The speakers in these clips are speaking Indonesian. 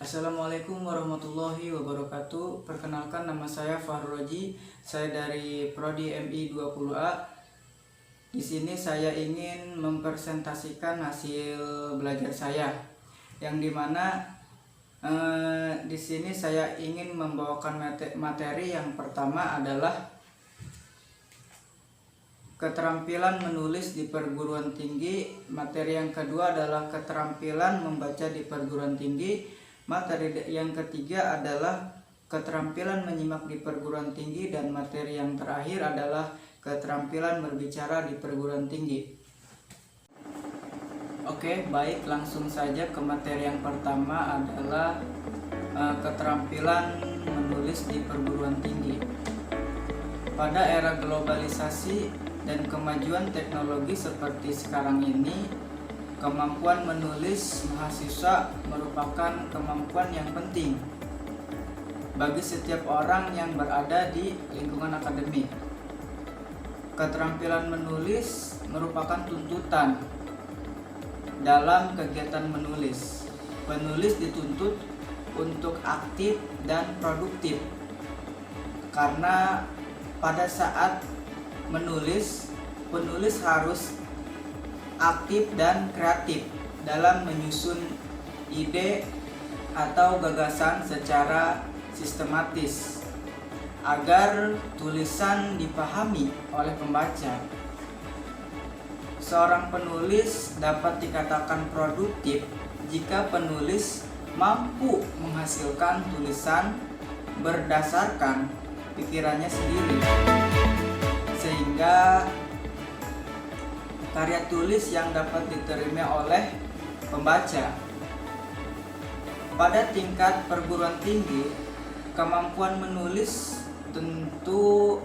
Assalamualaikum warahmatullahi wabarakatuh. Perkenalkan, nama saya Fahroji. Saya dari Prodi MI 20A. Di sini saya ingin mempresentasikan hasil belajar saya, yang dimana di sini saya ingin membawakan materi yang pertama adalah keterampilan menulis di perguruan tinggi. Materi yang kedua adalah keterampilan membaca di perguruan tinggi. Materi yang ketiga adalah keterampilan menyimak di perguruan tinggi, dan materi yang terakhir adalah keterampilan berbicara di perguruan tinggi. Oke, baik, langsung saja ke materi yang pertama adalah keterampilan menulis di perguruan tinggi. Pada era globalisasi dan kemajuan teknologi seperti sekarang ini, kemampuan menulis mahasiswa merupakan kemampuan yang penting bagi setiap orang yang berada di lingkungan akademik. Keterampilan menulis merupakan tuntutan dalam kegiatan menulis. Penulis dituntut untuk aktif dan produktif, karena pada saat menulis, penulis harus aktif dan kreatif dalam menyusun ide atau gagasan secara sistematis agar tulisan dipahami oleh pembaca. Seorang penulis dapat dikatakan produktif jika penulis mampu menghasilkan tulisan berdasarkan pikirannya sendiri, sehingga karya tulis yang dapat diterima oleh pembaca. Pada tingkat perguruan tinggi, kemampuan menulis tentu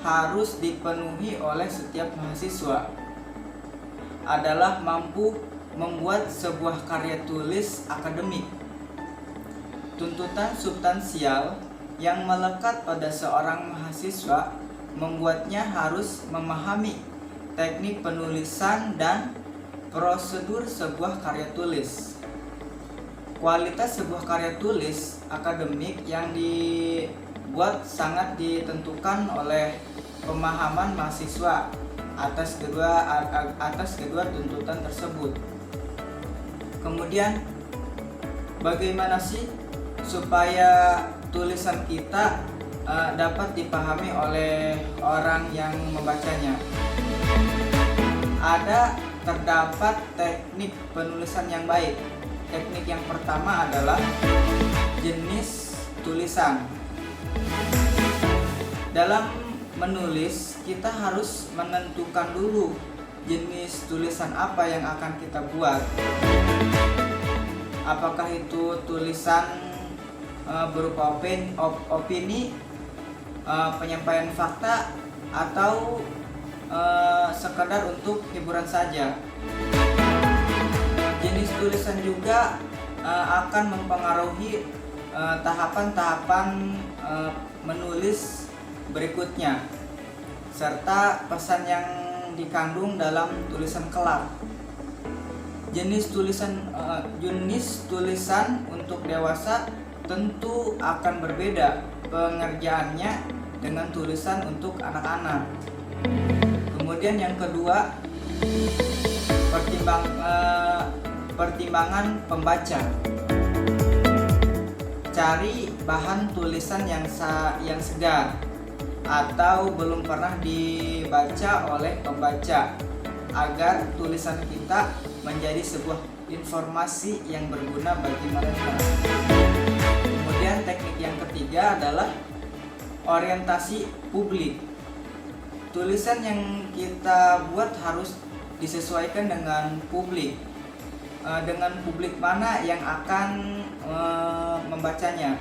harus dipenuhi oleh setiap mahasiswa, adalah mampu membuat sebuah karya tulis akademik. Tuntutan substansial yang melekat pada seorang mahasiswa membuatnya harus memahami teknik penulisan dan prosedur sebuah karya tulis. Kualitas sebuah karya tulis akademik yang dibuat sangat ditentukan oleh pemahaman mahasiswa atas kedua tuntutan tersebut. Kemudian, bagaimana sih supaya tulisan kita dapat dipahami oleh orang yang membacanya? Terdapat teknik penulisan yang baik. Teknik yang pertama adalah jenis tulisan. Dalam menulis, kita harus menentukan dulu jenis tulisan apa yang akan kita buat. Apakah itu tulisan berupa opini, penyampaian fakta, atau sekedar untuk hiburan saja. Jenis tulisan juga akan mempengaruhi tahapan-tahapan menulis berikutnya, serta pesan yang dikandung dalam tulisan kelak. Jenis tulisan untuk dewasa tentu akan berbeda pengerjaannya dengan tulisan untuk anak-anak. Kemudian yang kedua, pertimbangan pembaca. Cari bahan tulisan yang segar atau belum pernah dibaca oleh pembaca, agar tulisan kita menjadi sebuah informasi yang berguna bagi mereka. Kemudian teknik yang ketiga adalah orientasi publik. Tulisan yang kita buat harus disesuaikan dengan publik. Dengan publik mana yang akan membacanya.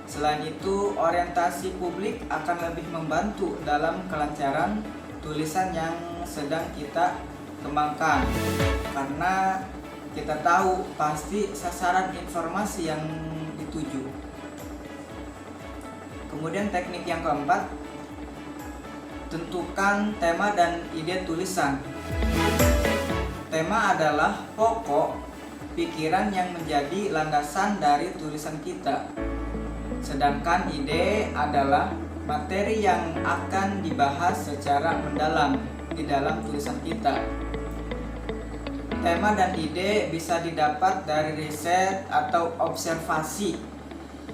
Selain itu, orientasi publik akan lebih membantu dalam kelancaran tulisan yang sedang kita kembangkan, karena kita tahu pasti sasaran informasi yang dituju. Kemudian teknik yang keempat, tentukan tema dan ide tulisan. Tema adalah pokok pikiran yang menjadi landasan dari tulisan kita. Sedangkan ide adalah materi yang akan dibahas secara mendalam di dalam tulisan kita. Tema dan ide bisa didapat dari riset atau observasi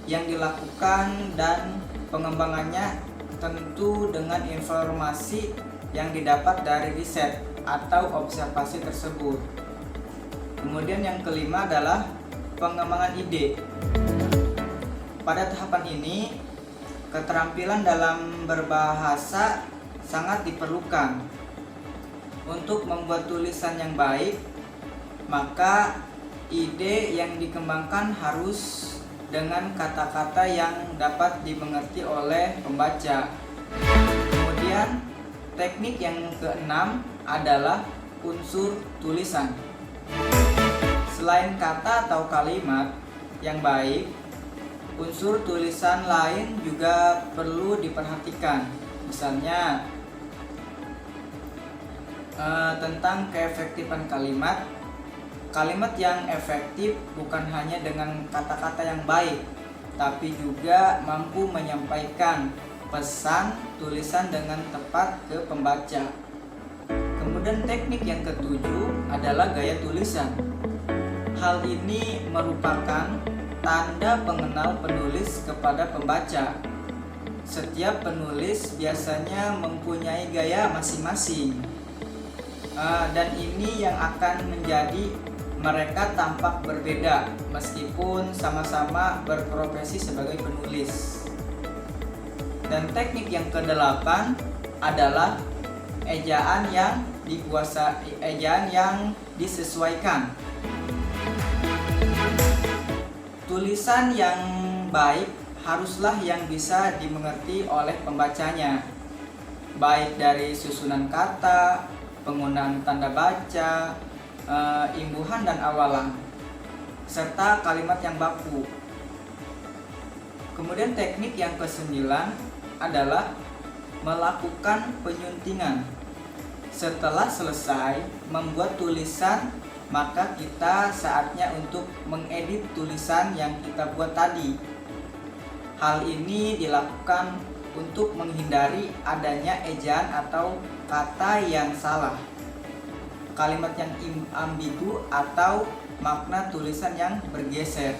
yang dilakukan, dan pengembangannya tentu dengan informasi yang didapat dari riset atau observasi tersebut. Kemudian yang kelima adalah pengembangan ide. Pada tahapan ini, keterampilan dalam berbahasa sangat diperlukan. Untuk membuat tulisan yang baik, maka ide yang dikembangkan harus dengan kata-kata yang dapat dimengerti oleh pembaca. Kemudian teknik yang keenam adalah unsur tulisan. Selain kata atau kalimat yang baik, unsur tulisan lain juga perlu diperhatikan. Misalnya tentang keefektifan kalimat. Kalimat yang efektif bukan hanya dengan kata-kata yang baik, tapi juga mampu menyampaikan pesan tulisan dengan tepat ke pembaca. Kemudian teknik yang ketujuh adalah gaya tulisan. Hal ini merupakan tanda pengenal penulis kepada pembaca. Setiap penulis biasanya mempunyai gaya masing-masing, dan ini yang akan menjadi mereka tampak berbeda meskipun sama-sama berprofesi sebagai penulis. Dan teknik yang kedelapan adalah ejaan yang disesuaikan. Tulisan yang baik haruslah yang bisa dimengerti oleh pembacanya, baik dari susunan kata, penggunaan tanda baca, imbuhan dan awalan, serta kalimat yang baku. Kemudian teknik yang kesembilan adalah melakukan penyuntingan. Setelah selesai membuat tulisan, maka kita saatnya untuk mengedit tulisan yang kita buat tadi. Hal ini dilakukan untuk menghindari adanya ejaan atau kata yang salah, kalimat yang ambigu, atau makna tulisan yang bergeser.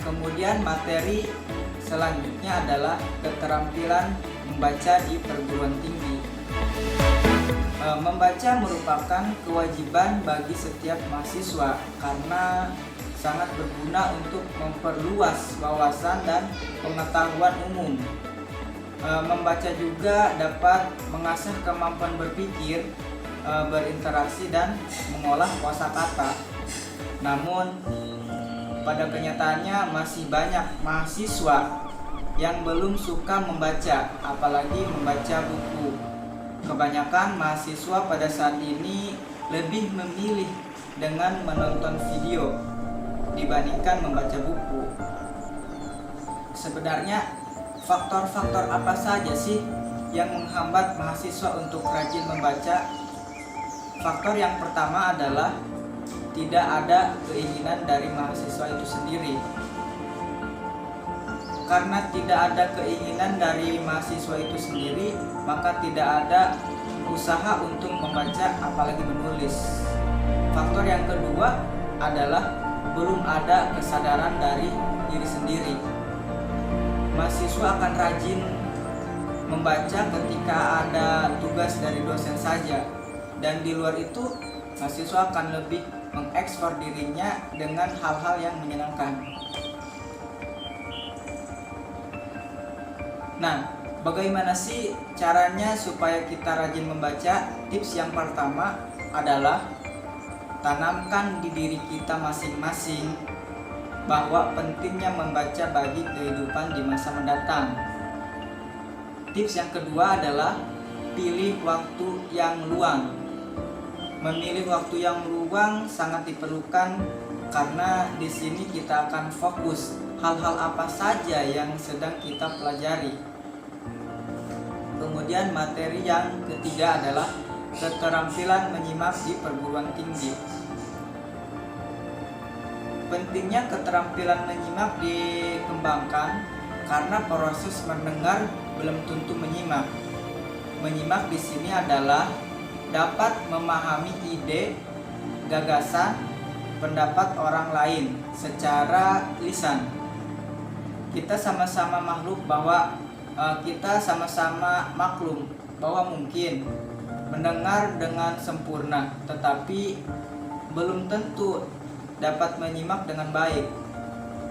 Kemudian materi selanjutnya adalah keterampilan membaca di perguruan tinggi. Membaca merupakan kewajiban bagi setiap mahasiswa karena sangat berguna untuk memperluas wawasan dan pengetahuan umum. Membaca juga dapat mengasah kemampuan berpikir, berinteraksi, dan mengolah kosakata. Namun, pada kenyataannya masih banyak mahasiswa yang belum suka membaca, apalagi membaca buku. Kebanyakan mahasiswa pada saat ini lebih memilih dengan menonton video dibandingkan membaca buku. Sebenarnya faktor-faktor apa saja sih yang menghambat mahasiswa untuk rajin membaca? Faktor yang pertama adalah tidak ada keinginan dari mahasiswa itu sendiri. Karena tidak ada keinginan dari mahasiswa itu sendiri, maka tidak ada usaha untuk membaca, apalagi menulis. Faktor yang kedua adalah belum ada kesadaran dari diri sendiri. Mahasiswa akan rajin membaca ketika ada tugas dari dosen saja, dan di luar itu mahasiswa akan lebih mengekspor dirinya dengan hal-hal yang menyenangkan. Nah, bagaimana sih caranya supaya kita rajin membaca? Tips yang pertama adalah tanamkan di diri kita masing-masing bahwa pentingnya membaca bagi kehidupan di masa mendatang. Tips yang kedua adalah pilih waktu yang luang. Memilih waktu yang luang sangat diperlukan karena di sini kita akan fokus hal-hal apa saja yang sedang kita pelajari. Kemudian materi yang ketiga adalah keterampilan menyimak di perguruan tinggi. Pentingnya keterampilan menyimak dikembangkan karena proses mendengar belum tentu menyimak. Menyimak di sini adalah dapat memahami ide, gagasan, pendapat orang lain secara lisan. Kita sama-sama makhluk bahwa kita sama-sama maklum bahwa mungkin mendengar dengan sempurna, tetapi belum tentu dapat menyimak dengan baik.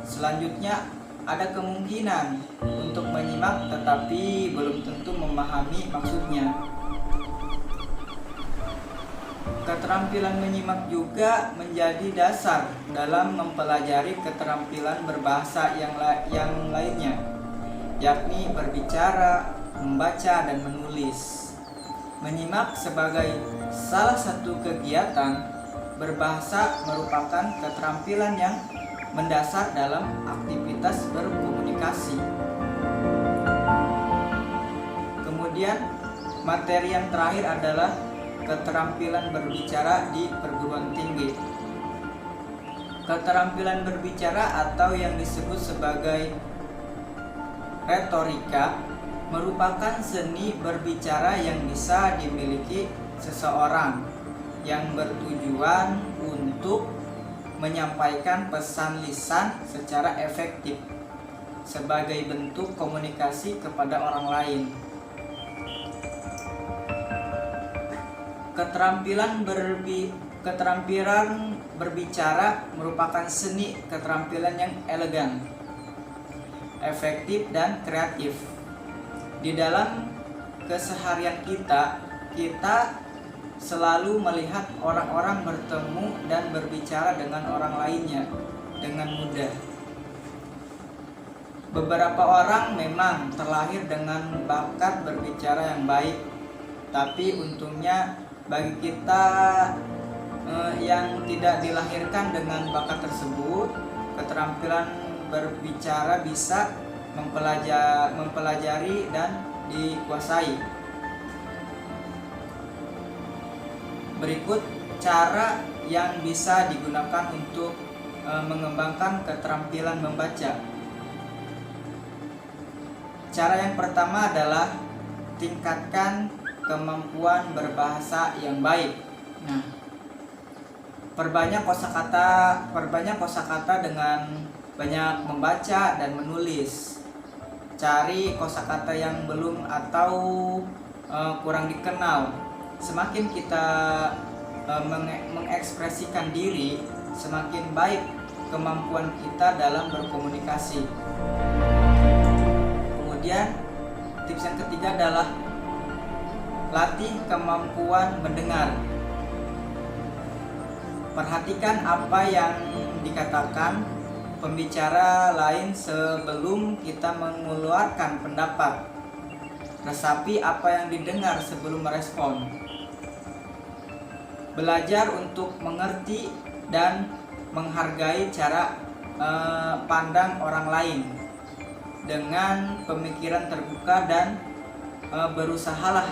Selanjutnya, ada kemungkinan untuk menyimak tetapi belum tentu memahami maksudnya. Keterampilan menyimak juga menjadi dasar dalam mempelajari keterampilan berbahasa yang lainnya, yakni berbicara, membaca, dan menulis. Menyimak sebagai salah satu kegiatan berbahasa merupakan keterampilan yang mendasar dalam aktivitas berkomunikasi. Kemudian materi yang terakhir adalah keterampilan berbicara di perguruan tinggi. Keterampilan berbicara atau yang disebut sebagai retorika merupakan seni berbicara yang bisa dimiliki seseorang yang bertujuan untuk menyampaikan pesan lisan secara efektif sebagai bentuk komunikasi kepada orang lain. Keterampilan berbicara merupakan seni keterampilan yang elegan, efektif, dan kreatif. Di dalam keseharian kita selalu melihat orang-orang bertemu dan berbicara dengan orang lainnya dengan mudah. Beberapa orang memang terlahir dengan bakat berbicara yang baik, tapi untungnya bagi kita yang tidak dilahirkan dengan bakat tersebut, keterampilan berbicara bisa mempelajari dan dikuasai. Berikut cara yang bisa digunakan untuk mengembangkan keterampilan membaca. Cara yang pertama adalah tingkatkan kemampuan berbahasa yang baik. Nah, perbanyak kosakata dengan banyak membaca dan menulis. Cari kosakata yang belum atau kurang dikenal. Semakin kita mengekspresikan diri, semakin baik kemampuan kita dalam berkomunikasi. Kemudian tips yang ketiga adalah latih kemampuan mendengar. Perhatikan apa yang dikatakan pembicara lain sebelum kita mengeluarkan pendapat. Resapi apa yang didengar sebelum merespon. Belajar untuk mengerti dan menghargai cara pandang orang lain dengan pemikiran terbuka dan berusahalah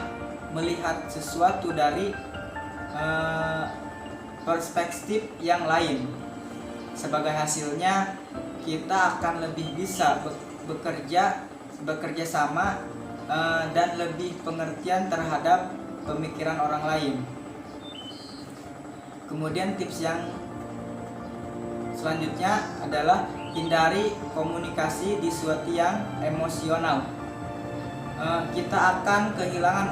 melihat sesuatu dari perspektif yang lain. Sebagai hasilnya, kita akan lebih bisa bekerja sama dan lebih pengertian terhadap pemikiran orang lain. Kemudian tips yang selanjutnya adalah hindari komunikasi di situasi yang emosional. Kita akan kehilangan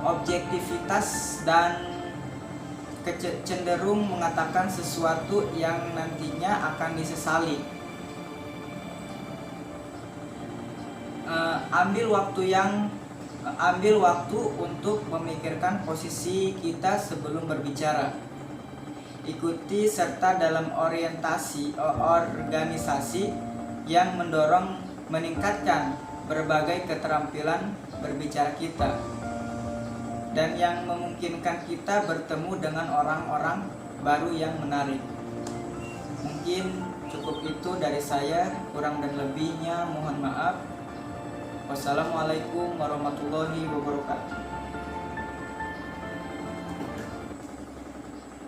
objektivitas dan cenderung mengatakan sesuatu yang nantinya akan disesali. Ambil waktu untuk memikirkan posisi kita sebelum berbicara. Ikuti serta dalam organisasi yang meningkatkan berbagai keterampilan berbicara kita dan yang memungkinkan kita bertemu dengan orang-orang baru yang menarik. Mungkin cukup itu dari saya, kurang dan lebihnya mohon maaf. Wassalamualaikum warahmatullahi wabarakatuh.